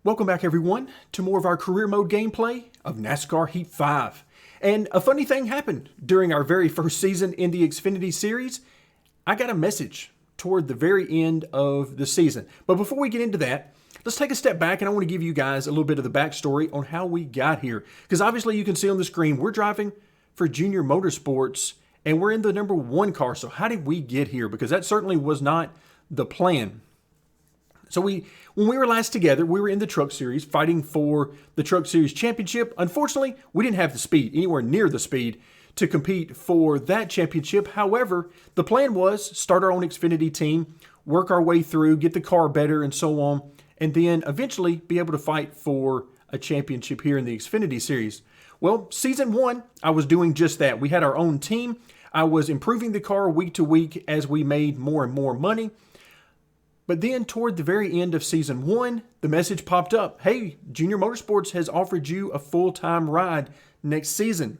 Welcome back everyone to more of our career mode gameplay of NASCAR Heat 5. And a funny thing happened during our very first season in the Xfinity series. I got a message toward the very end of the season. But before we get into that, let's take a step back and I want to give you guys a little bit of the backstory on how we got here. Because obviously you can see on the screen, we're driving for Junior Motorsports and we're in the number 1 car. So how did we get here? Because that certainly was not the plan. So when we were last together, we were in the Truck Series fighting for the Truck Series Championship. Unfortunately, we didn't have the speed, anywhere near the speed, to compete for that championship. However, the plan was start our own Xfinity team, work our way through, get the car better and so on, and then eventually be able to fight for a championship here in the Xfinity Series. Well, Season 1, I was doing just that. We had our own team. I was improving the car week to week as we made more and more money. But then toward the very end of Season 1, the message popped up, hey, Junior Motorsports has offered you a full-time ride next season.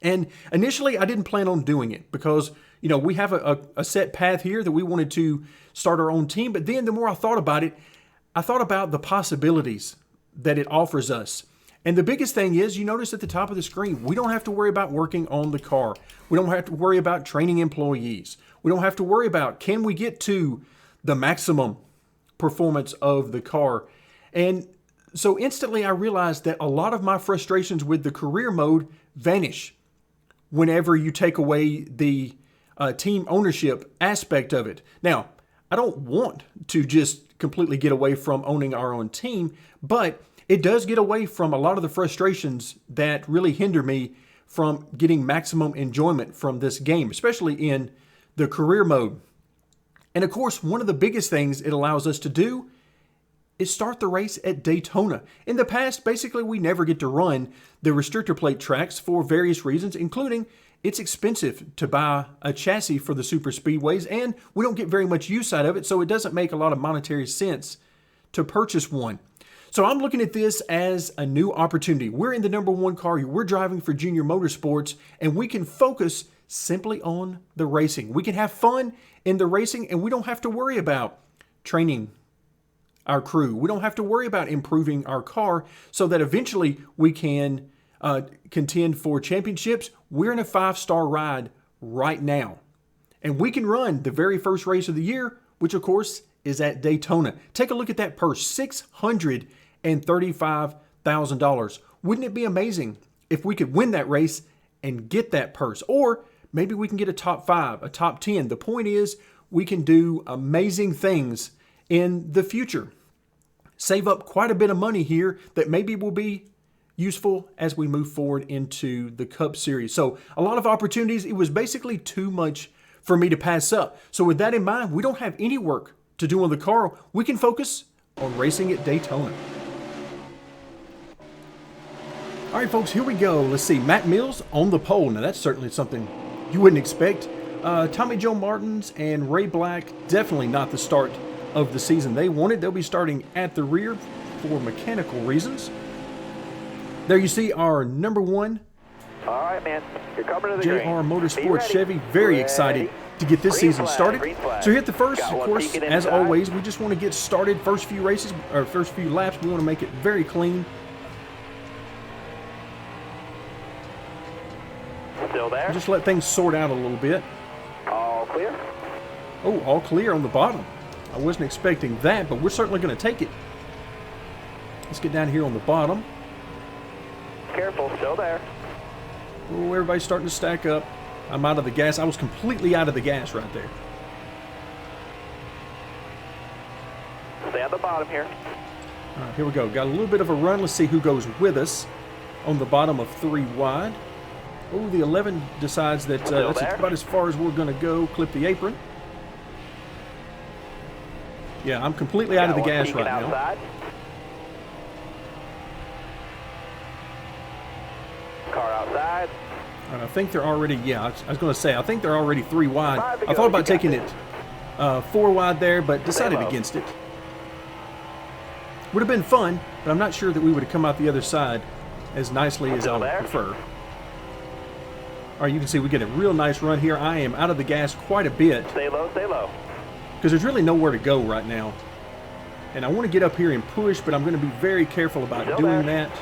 And initially, I didn't plan on doing it because, you know, we have a set path here that we wanted to start our own team. But then the more I thought about it, I thought about the possibilities that it offers us. And the biggest thing is, you notice at the top of the screen, we don't have to worry about working on the car. We don't have to worry about training employees. We don't have to worry about, can we get to the maximum performance of the car. And so instantly I realized that a lot of my frustrations with the career mode vanish whenever you take away the team ownership aspect of it. Now, I don't want to just completely get away from owning our own team, but it does get away from a lot of the frustrations that really hinder me from getting maximum enjoyment from this game, especially in the career mode. And of course, one of the biggest things it allows us to do is start the race at Daytona. In the past, basically, we never get to run the restrictor plate tracks for various reasons, including it's expensive to buy a chassis for the super speedways, and we don't get very much use out of it, so it doesn't make a lot of monetary sense to purchase one. So I'm looking at this as a new opportunity. We're in the number 1 car. We're driving for Junior Motorsports, and we can focus simply on the racing. We can have fun in the racing, and we don't have to worry about training our crew. We don't have to worry about improving our car so that eventually we can contend for championships. We're in a 5-star ride right now, and we can run the very first race of the year, which of course is at Daytona. Take a look at that purse, $635,000. Wouldn't it be amazing if we could win that race and get that purse? Or maybe we can get a top 5, a top 10. The point is, we can do amazing things in the future. Save up quite a bit of money here that maybe will be useful as we move forward into the Cup Series. So a lot of opportunities. It was basically too much for me to pass up. So with that in mind, we don't have any work to do on the car. We can focus on racing at Daytona. All right, folks, here we go. Let's see. Matt Mills on the pole. Now, that's certainly something you wouldn't expect. Tommy Joe Martins and Ray Black, definitely not the start of the season they wanted. They'll be starting at the rear for mechanical reasons. There you see our number 1 All right, man. You're coming to the JR green. Motorsports Chevy. Very excited to get this season started. So here at the first, of course, as always, we just want to get started. First few races, or first few laps, we want to make it very clean. Still there? Just let things sort out a little bit. All clear. Oh, all clear on the bottom. I wasn't expecting that, but we're certainly going to take it. Let's get down here on the bottom. Careful, still there. Oh, everybody's starting to stack up. I'm out of the gas. I was completely out of the gas right there. Stay on the bottom here. All right, here we go. Got a little bit of a run. Let's see who goes with us on the bottom of 3 wide. Oh, the 11 decides that that's about as far as we're going to go. Clip the apron. Yeah, I'm completely out of the gas right now. Car outside. And I think they're already, I was going to say, I think they're already 3 wide. I thought about taking it 4 wide there, but decided against it. Would have been fun, but I'm not sure that we would have come out the other side as nicely as I would prefer. All right, you can see we get a real nice run here. I am out of the gas quite a bit. Stay low, stay low. Because there's really nowhere to go right now. And I want to get up here and push, but I'm going to be very careful about Still doing there. that.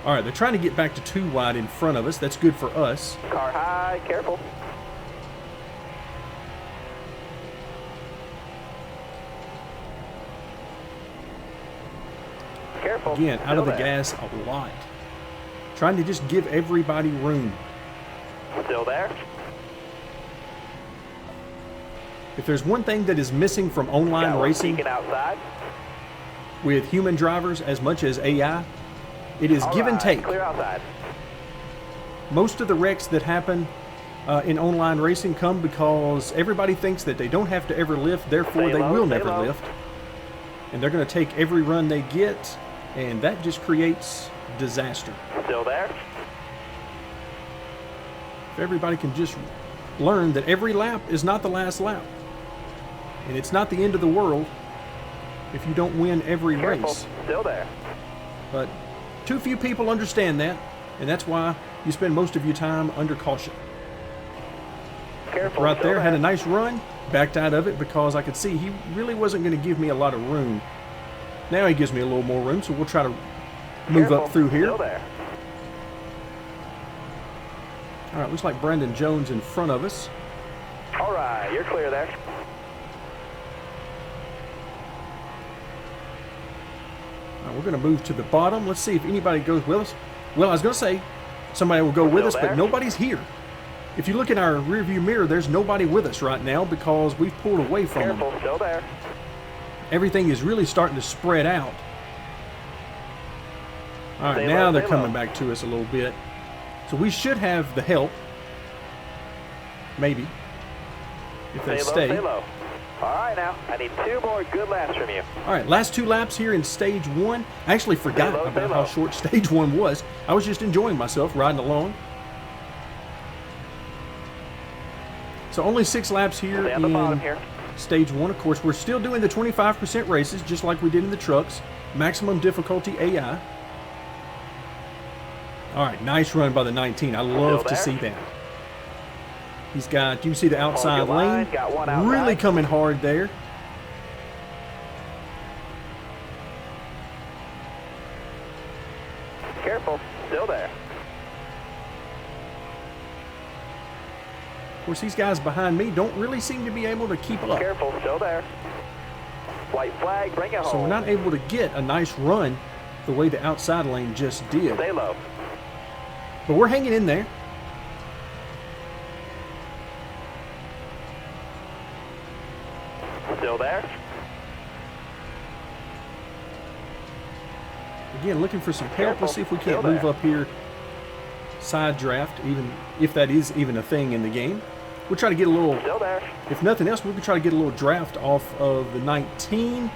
All right, they're trying to get back to 2 wide in front of us. That's good for us. Car high, careful. Careful. Again, out of the Still there. gas a lot. Trying to just give everybody room. Still there. If there's one thing that is missing from online Got one racing peeking outside. with human drivers as much as AI, it is give and Alright, take. Clear outside. Most of the wrecks that happen in online racing come because everybody thinks that they don't have to ever lift, therefore Stay they low, will stay never low. lift. And they're going to take every run they get, and that just creates disaster. Still there. If everybody can just learn that every lap is not the last lap, and it's not the end of the world if you don't win every Careful. race. Still there. But too few people understand that, and that's why you spend most of your time under caution. Careful. Right still there, had a nice run, backed out of it because I could see he really wasn't going to give me a lot of room. Now he gives me a little more room, so we'll try to move Careful. up through here. Still there. All right, looks like Brandon Jones in front of us. All right, you're clear there. All right, we're going to move to the bottom. Let's see if anybody goes with us. Well, I was going to say somebody will go with Still us, there? but nobody's here. If you look in our rearview mirror, there's nobody with us right now because we've pulled away from them. Careful. Still there. Everything is really starting to spread out. All right, Stay now low, they're stay coming low. back to us a little bit. So we should have the help. Maybe. If they Stay low. stay. Stay low. All right, now I need 2 more good laps from you. All right, last 2 laps here in stage 1. I actually forgot Stay low, stay about how low. short stage 1 was. I was just enjoying myself riding along. So only 6 laps here Stay on the bottom in here. stage 1. Of course, we're still doing the 25% races just like we did in the trucks. Maximum difficulty AI. All right, nice run by the 19. I love to there? see that. He's got, you can see the outside your line, lane. got one outside. Really coming hard there. Careful. Still there. Of course, these guys behind me don't really seem to be able to keep up. Careful. Still there. White flag. Bring it home. So we're not able to get a nice run the way the outside lane just did. Stay low. But we're hanging in there. Still there. Again, looking for some help. Careful. Let's see if we Still can't move there. up here. Side draft, even if that is even a thing in the game. We'll try to get a little, Still there. if nothing else, we can try to get a little draft off of the 19.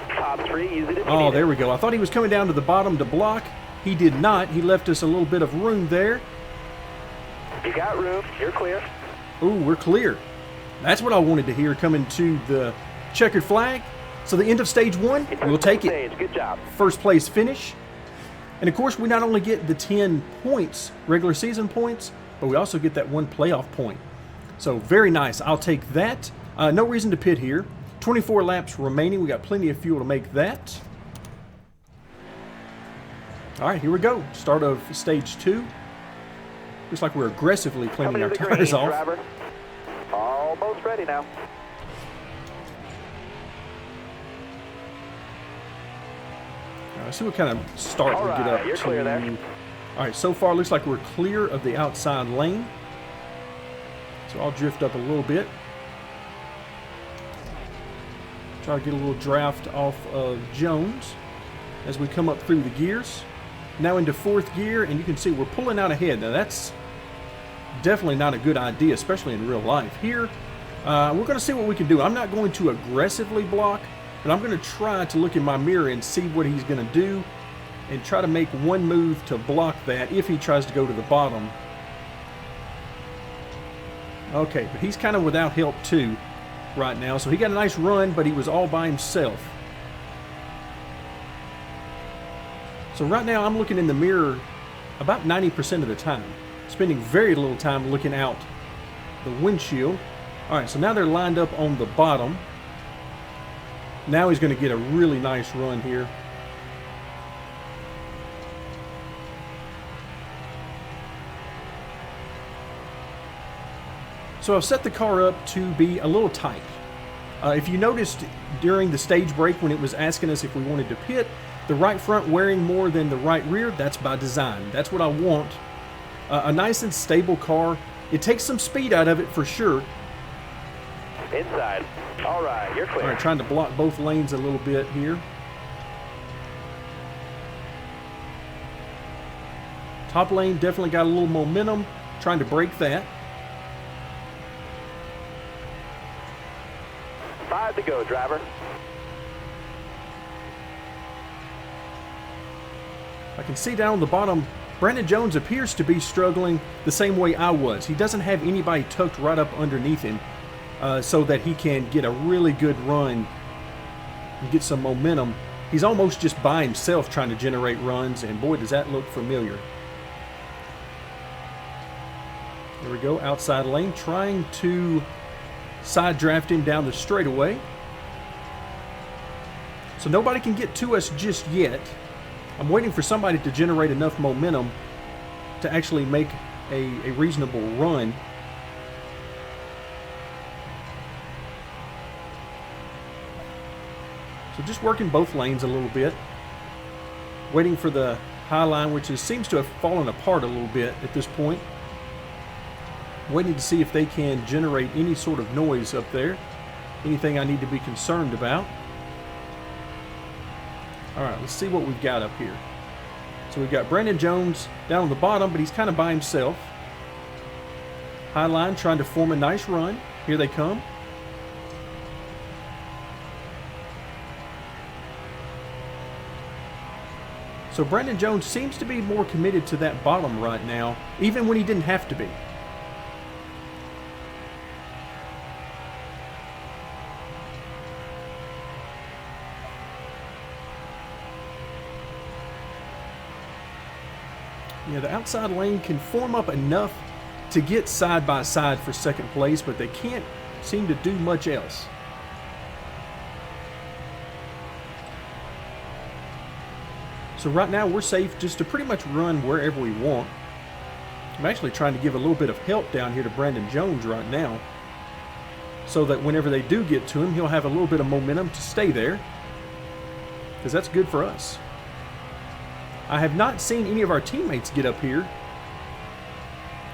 Top 3. Use it if you Oh, need there it. we go. I thought he was coming down to the bottom to block. He did not. He left us a little bit of room there. You got room. You're clear. Ooh, we're clear. That's what I wanted to hear coming to the checkered flag. So the end of stage 1, we'll take it. Stage. Good job. First place finish. And of course, we not only get the 10 points, regular season points, but we also get that 1 playoff point. So very nice. I'll take that. No reason to pit here. 24 laps remaining. We got plenty of fuel to make that. All right, here we go. Start of stage 2. Looks like we're aggressively cleaning Coming our to the tires green, off. driver. Almost ready now. Let's see what kind of start All we get right, up you're to. clear there. All right, so far looks like we're clear of the outside lane. So I'll drift up a little bit. Try to get a little draft off of Jones as we come up through the gears. Now into 4th gear, and you can see we're pulling out ahead. Now that's definitely not a good idea, especially in real life. Here, we're going to see what we can do. I'm not going to aggressively block, but I'm going to try to look in my mirror and see what he's going to do and try to make one move to block that if he tries to go to the bottom. Okay, but he's kind of without help too right now. So he got a nice run, but he was all by himself. So right now I'm looking in the mirror about 90% of the time, spending very little time looking out the windshield. All right, so now they're lined up on the bottom. Now he's going to get a really nice run here. So I've set the car up to be a little tight. If you noticed during the stage break when it was asking us if we wanted to pit, the right front wearing more than the right rear, that's by design. That's what I want. A nice and stable car. It takes some speed out of it for sure. Inside. All right, you're clear. All right, trying to block both lanes a little bit here. Top lane definitely got a little momentum. Trying to break that. 5 to go, driver. I can see down on the bottom, Brandon Jones appears to be struggling the same way I was. He doesn't have anybody tucked right up underneath him so that he can get a really good run and get some momentum. He's almost just by himself trying to generate runs, and boy, does that look familiar. There we go, outside lane, trying to side draft him down the straightaway. So nobody can get to us just yet. I'm waiting for somebody to generate enough momentum to actually make a reasonable run. So just working both lanes a little bit. Waiting for the high line, which seems to have fallen apart a little bit at this point. Waiting to see if they can generate any sort of noise up there. Anything I need to be concerned about. All right, let's see what we've got up here. So we've got Brandon Jones down on the bottom, but he's kind of by himself. High line trying to form a nice run. Here they come. So Brandon Jones seems to be more committed to that bottom right now, even when he didn't have to be. Yeah, the outside lane can form up enough to get side by side for second place, but they can't seem to do much else. So right now we're safe just to pretty much run wherever we want. I'm actually trying to give a little bit of help down here to Brandon Jones right now, so that whenever they do get to him, he'll have a little bit of momentum to stay there, because that's good for us. I have not seen any of our teammates get up here.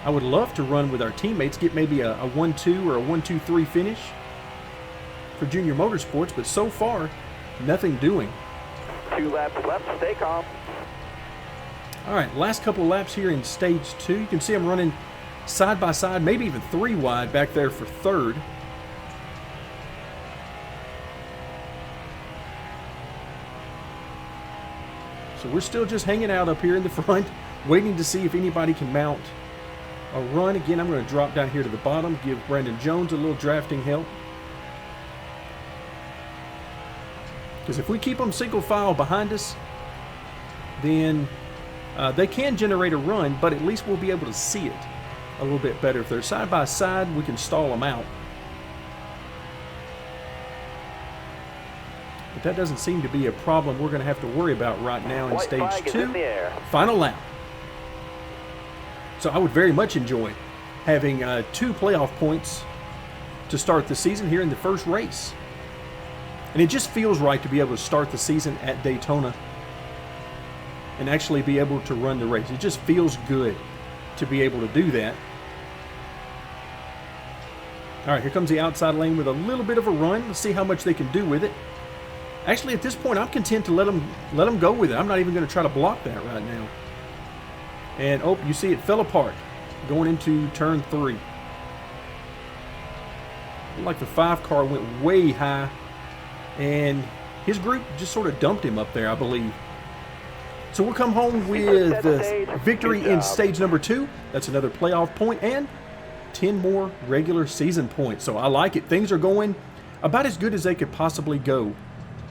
I would love to run with our teammates, get maybe a 1-2 or a 1-2-3 finish for Junior Motorsports, but so far, nothing doing. 2 laps left, stay calm. All right, last couple of laps here in stage 2. You can see I'm running side by side, maybe even 3 wide back there for third. So we're still just hanging out up here in the front, waiting to see if anybody can mount a run. Again, I'm going to drop down here to the bottom, give Brandon Jones a little drafting help. Because if we keep them single file behind us, then they can generate a run, but at least we'll be able to see it a little bit better. If they're side by side, we can stall them out. But that doesn't seem to be a problem we're going to have to worry about right now in stage 2. Final lap. So I would very much enjoy having 2 playoff points to start the season here in the first race. And it just feels right to be able to start the season at Daytona and actually be able to run the race. It just feels good to be able to do that. All right, here comes the outside lane with a little bit of a run. Let's see how much they can do with it. Actually, at this point, I'm content to let them go with it. I'm not even going to try to block that right now. And, oh, you see it fell apart going into turn 3. Looked like the 5 car went way high, and his group just sort of dumped him up there, I believe. So we'll come home with the victory in stage number 2. That's another playoff point and 10 more regular season points. So I like it. Things are going about as good as they could possibly go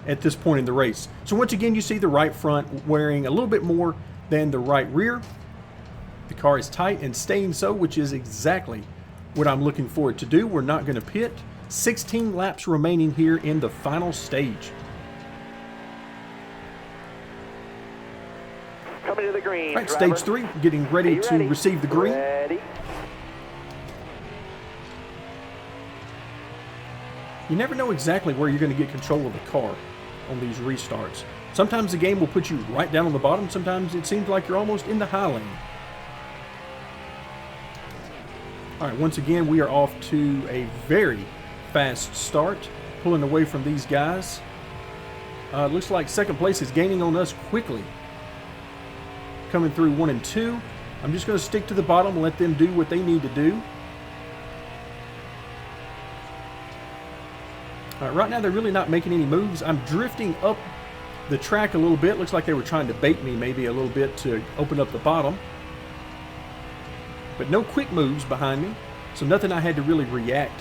at this point in the race. So once again, you see the right front wearing a little bit more than the right rear. The car is tight and staying so, which is exactly what I'm looking for it to do. We're not going to pit 16 laps remaining here in the final stage. Coming to the green. All right, driver. stage 3, getting ready to receive the green. Ready. You never know exactly where you're going to get control of the car on these restarts. Sometimes the game will put you right down on the bottom. Sometimes it seems like you're almost in the high lane. All right, once again, we are off to a very fast start, pulling away from these guys. Looks like second place is gaining on us quickly. Coming through 1 and 2. I'm just going to stick to the bottom and let them do what they need to do. All right, right now they're really not making any moves. I'm drifting up the track a little bit. Looks like they were trying to bait me maybe a little bit to open up the bottom. But no quick moves behind me, so nothing I had to really react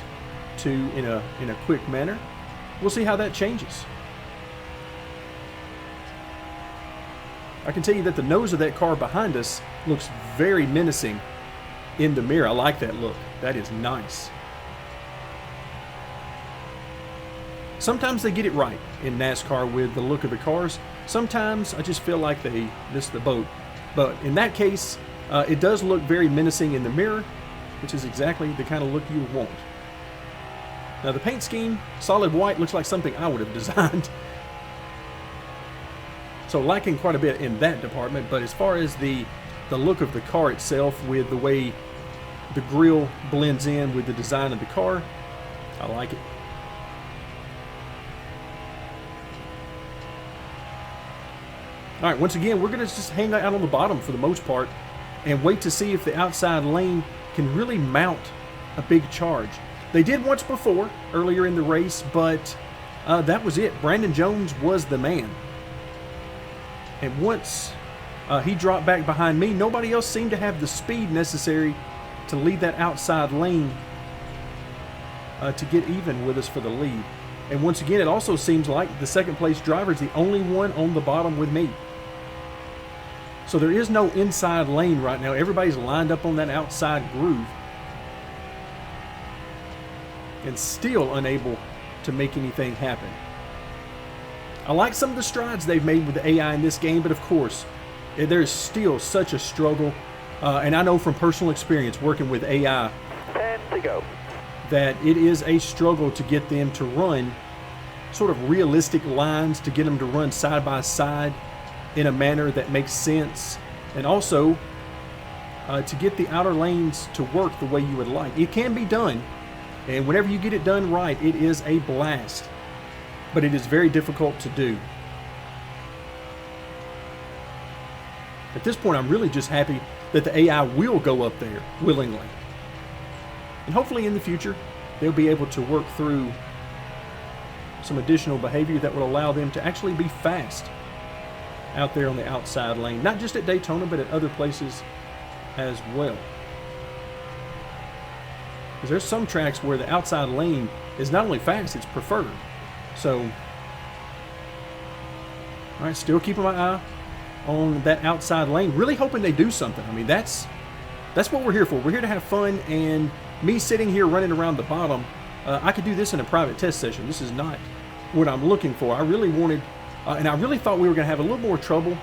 to in a quick manner. We'll see how that changes. I can tell you that the nose of that car behind us looks very menacing in the mirror. I like that look. That is nice. Sometimes they get it right in NASCAR with the look of the cars. Sometimes I just feel like they missed the boat. But in that case, it does look very menacing in the mirror, which is exactly the kind of look you want. Now the paint scheme, solid white, looks like something I would have designed. So liking quite a bit in that department, but as far as the look of the car itself with the way the grille blends in with the design of the car, I like it. All right, once again, we're going to just hang out on the bottom for the most part and wait to see if the outside lane can really mount a big charge. They did once before, earlier in the race, but that was it. Brandon Jones was the man. And once he dropped back behind me, nobody else seemed to have the speed necessary to lead that outside lane to get even with us for the lead. And once again, it also seems like the second place driver is the only one on the bottom with me. So there is no inside lane right now. Everybody's lined up on that outside groove and still unable to make anything happen. I like some of the strides they've made with the AI in this game, but of course, there's still such a struggle. And I know from personal experience working with AI 10 to go. that it is a struggle to get them to run sort of realistic lines, to get them to run side by side in a manner that makes sense, and also to get the outer lanes to work the way you would like. It can be done, and whenever you get it done right, it is a blast, but it is very difficult to do. At this point, I'm really just happy that the AI will go up there willingly. And hopefully in the future, they'll be able to work through some additional behavior that will allow them to actually be fast out there on the outside lane. Not just at Daytona, but at other places as well. Because there's some tracks where the outside lane is not only fast, it's preferred. So, all right, still keeping my eye on that outside lane. Really hoping they do something. I mean, that's what we're here for. We're here to have fun, and me sitting here running around the bottom, I could do this in a private test session. This is not what I'm looking for. I really wanted, and I really thought we were going to have a little more trouble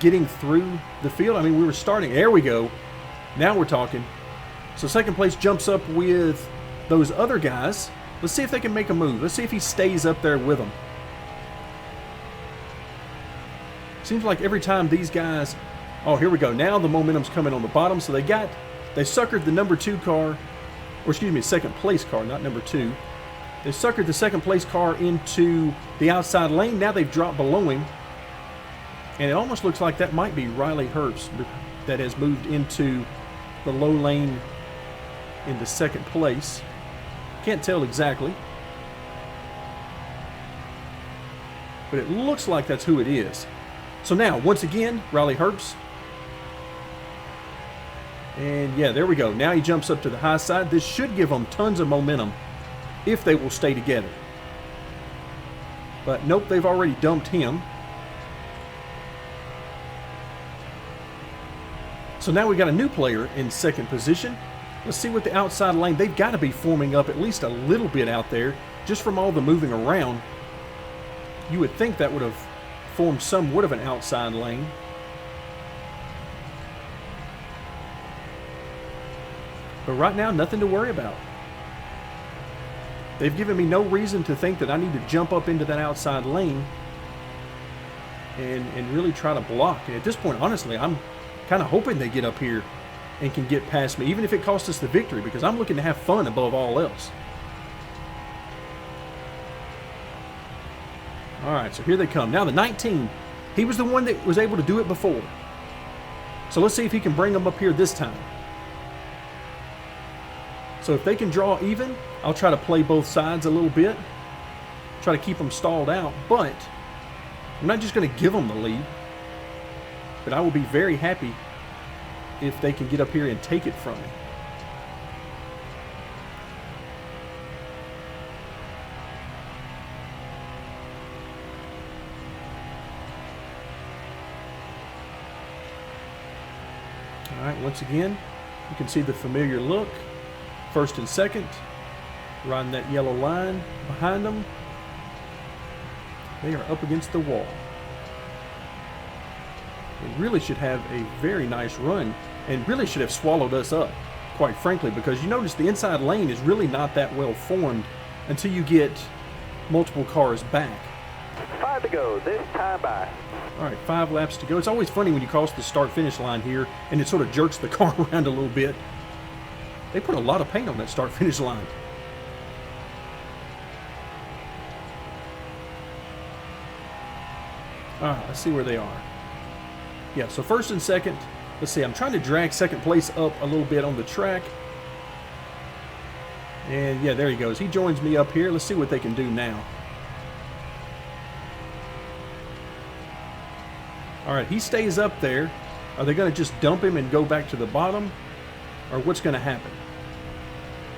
getting through the field. I mean, we were starting. There we go. Now we're talking. So second place jumps up with those other guys. Let's see if they can make a move. Let's see if he stays up there with them. Seems like every time these guys... Oh, here we go. Now the momentum's coming on the bottom. So they suckered the number 2 car, or excuse me, second place car, not number 2. They suckered the second place car into the outside lane. Now they've dropped below him. And it almost looks like that might be Riley Herbst that has moved into the low lane into second place. Can't tell exactly, but it looks like that's who it is. So now, once again, Riley Herbst. And yeah, there we go. Now he jumps up to the high side. This should give them tons of momentum if they will stay together. But nope, they've already dumped him. So now we got a new player in second position. Let's see what the outside lane, they've got to be forming up at least a little bit out there just from all the moving around. You would think that would have formed somewhat of an outside lane. But right now, nothing to worry about. They've given me no reason to think that I need to jump up into that outside lane and really try to block. And at this point, honestly, I'm kind of hoping they get up here and can get past me, even if it costs us the victory, because I'm looking to have fun above all else. All right, so here they come. Now the 19, he was the one that was able to do it before. So let's see if he can bring them up here this time. So if they can draw even, I'll try to play both sides a little bit. Try to keep them stalled out, but I'm not just going to give them the lead. But I will be very happy if they can get up here and take it from me. All right, once again, you can see the familiar look. First and second, riding that yellow line behind them. They are up against the wall. They really should have a very nice run and really should have swallowed us up, quite frankly, because you notice the inside lane is really not that well formed until you get multiple cars back. 5 to go, this time by. All right, 5 laps to go. It's always funny when you cross the start-finish line here and it sort of jerks the car around a little bit. They put a lot of paint on that start-finish line. All right, let's see where they are. Yeah, so first and second. Let's see, I'm trying to drag second place up a little bit on the track. And yeah, there he goes. He joins me up here. Let's see what they can do now. All right, he stays up there. Are they going to just dump him and go back to the bottom? Or what's going to happen?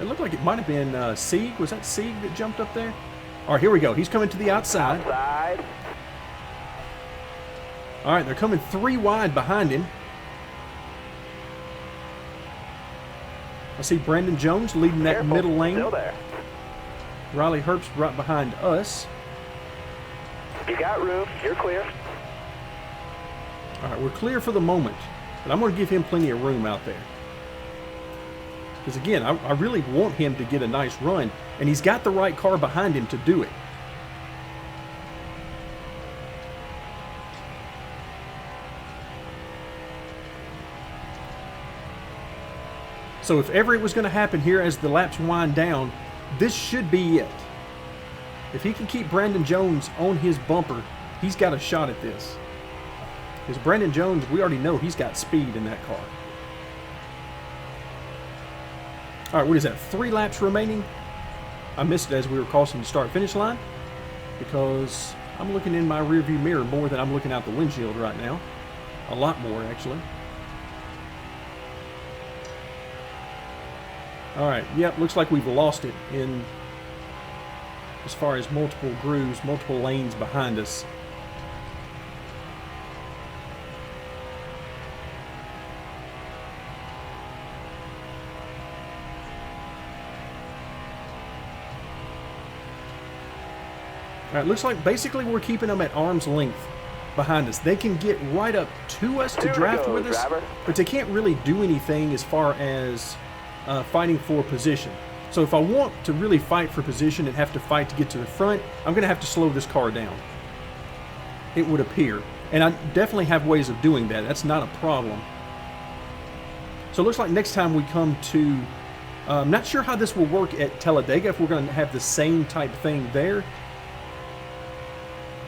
It looked like it might have been Sieg. Was that Sieg that jumped up there? All right, here we go. He's coming to the outside. Outside. All right, they're coming 3 wide behind him. I see Brandon Jones leading that Careful, middle lane. still there. Riley Herbst right behind us. You got room, you're clear. All right, we're clear for the moment, but I'm going to give him plenty of room out there. Because again, I really want him to get a nice run, and he's got the right car behind him to do it. So if ever it was going to happen here as the laps wind down, this should be it. If he can keep Brandon Jones on his bumper, he's got a shot at this. Because Brandon Jones, we already know he's got speed in that car. All right, what is that? 3 laps remaining? I missed it as we were crossing the start-finish line because I'm looking in my rearview mirror more than I'm looking out the windshield right now. A lot more, actually. All right, yep, looks like we've lost it in as far as multiple grooves, multiple lanes behind us. All right, looks like basically we're keeping them at arm's length behind us. They can get right up to us to draft with us, but they can't really do anything as far as fighting for position. So if I want to really fight for position and have to fight to get to the front, I'm going to have to slow this car down. It would appear. And I definitely have ways of doing that. That's not a problem. So it looks like next time we come to... I'm not sure how this will work at Talladega, if we're going to have the same type thing there.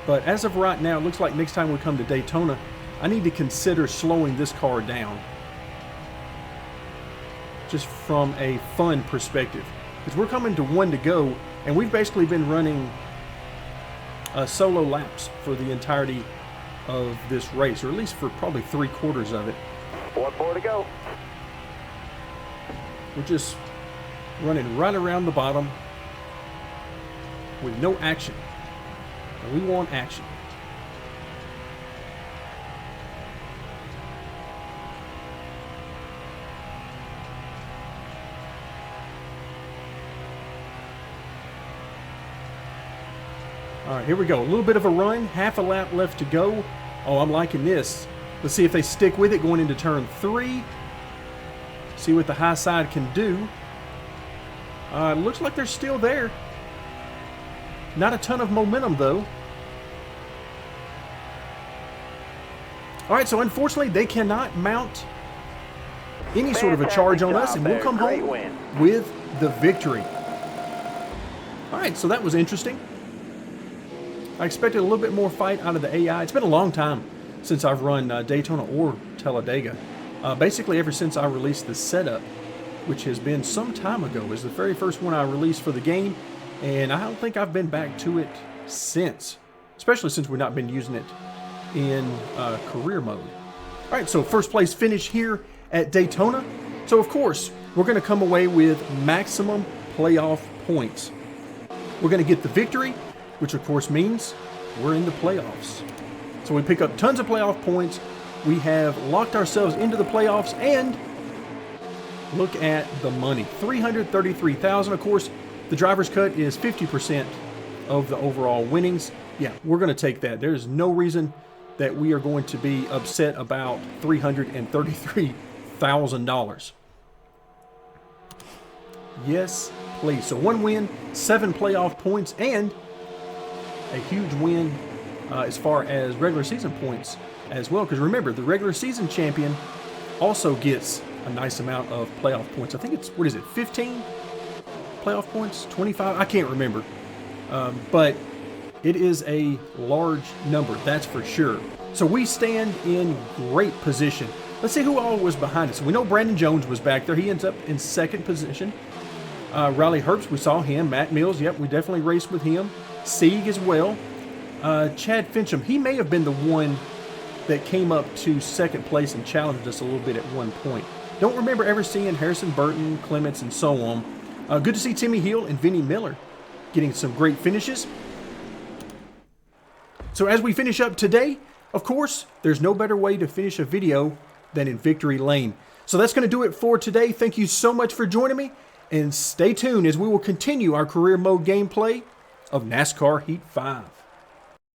But as of right now, it looks like next time we come to Daytona, I need to consider slowing this car down. Just from a fun perspective. Because we're coming to 1 to go, and we've basically been running solo laps for the entirety of this race, or at least for probably 3/4 of it. 1 more to go. We're just running right around the bottom with no action. And we want action. All right, here we go. A little bit of a run, half a lap left to go. Oh, I'm liking this. Let's see if they stick with it going into turn 3. See what the high side can do. Looks like they're still there. Not a ton of momentum, though. All right, so unfortunately, they cannot mount any sort of a charge on us, and we'll come home with the victory. All right, so that was interesting. I expected a little bit more fight out of the AI. It's been a long time since I've run Daytona or Talladega. Basically, ever since I released the setup, which has been some time ago. It was the very first one I released for the game, and I don't think I've been back to it since, especially since we've not been using it in career mode. All right, so first place finish here at Daytona. So, of course, we're going to come away with maximum playoff points. We're going to get the victory, which, of course, means we're in the playoffs. So we pick up tons of playoff points. We have locked ourselves into the playoffs, and look at the money. $333,000. Of course, the driver's cut is 50% of the overall winnings. Yeah, we're going to take that. There's no reason that we are going to be upset about $333,000. Yes, please. So 1 win, 7 playoff points, and a huge win as far as regular season points as well. Because remember, the regular season champion also gets a nice amount of playoff points. I think it's, 15 playoff points? 25? I can't remember. But it is a large number, that's for sure. So we stand in great position. Let's see who all was behind us. We know Brandon Jones was back there. He ends up in 2nd position. Riley Herbst, we saw him. Matt Mills, yep, we definitely raced with him. Sieg as well. Chad Fincham, he may have been the one that came up to 2nd place and challenged us a little bit at one point. Don't remember ever seeing Harrison Burton, Clements, and so on. Good to see Timmy Hill and Vinnie Miller getting some great finishes. So as we finish up today, of course, there's no better way to finish a video than in victory lane. So that's going to do it for today. Thank you so much for joining me, and stay tuned as we will continue our career mode gameplay of NASCAR Heat 5.